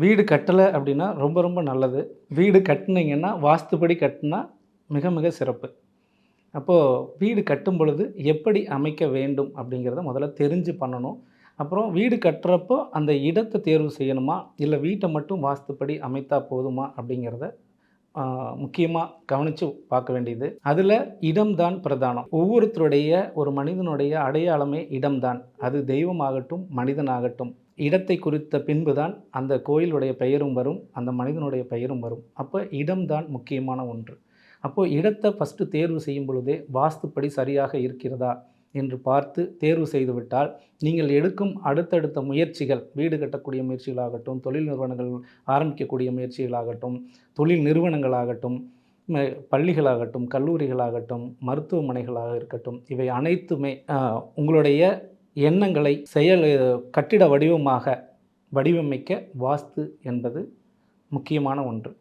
வீடு கட்டலை அப்படின்னா ரொம்ப ரொம்ப நல்லது. வீடு கட்டுனீங்கன்னா, வாஸ்துப்படி கட்டுனா மிக மிக சிறப்பு. அப்போது வீடு கட்டும் பொழுது எப்படி அமைக்க வேண்டும் அப்படிங்கிறத முதல்ல தெரிஞ்சு பண்ணணும். அப்புறம் வீடு கட்டுறப்போ அந்த இடத்த தேர்வு செய்யணுமா? இல்ல வீட்ட மட்டும் வாஸ்துப்படி அமைத்தா போதுமா? அப்படிங்கிறத முக்கியமா கவனிச்சு பார்க்க வேண்டியது. அதில இடம் தான் பிரதானம். ஒவ்வொருத்தருடைய ஒரு மனிதனுடைய அடையாளமே இடம்தான். அது தெய்வமாகட்டும், மனிதனாகட்டும். இடத்தை குறித்த பின்பு தான் அந்த கோயிலுடைய பெயரும் வரும், அந்த மனிதனுடைய பெயரும் வரும். அப்ப இடம் தான் முக்கியமான ஒன்று. அப்போ இடத்த ஃபர்ஸ்ட்டு தேர்வு செய்யும் பொழுதே வாஸ்துப்படி சரியாக இருக்கிறதா என்று பார்த்து தேர்வு செய்துவிட்டால், நீங்கள் எடுக்கும் அடுத்தடுத்த முயற்சிகள், வீடு கட்டக்கூடிய முயற்சிகளாகட்டும், தொழில் நிறுவனங்கள் ஆரம்பிக்கக்கூடிய முயற்சிகளாகட்டும், தொழில் நிறுவனங்களாகட்டும், பள்ளிகளாகட்டும், கல்லூரிகளாகட்டும், மருத்துவமனைகளாக இருக்கட்டும், இவை அனைத்துமே உங்களுடைய எண்ணங்களை கட்டிட வடிவமாக வடிவமைக்க வாஸ்து என்பது முக்கியமான ஒன்று.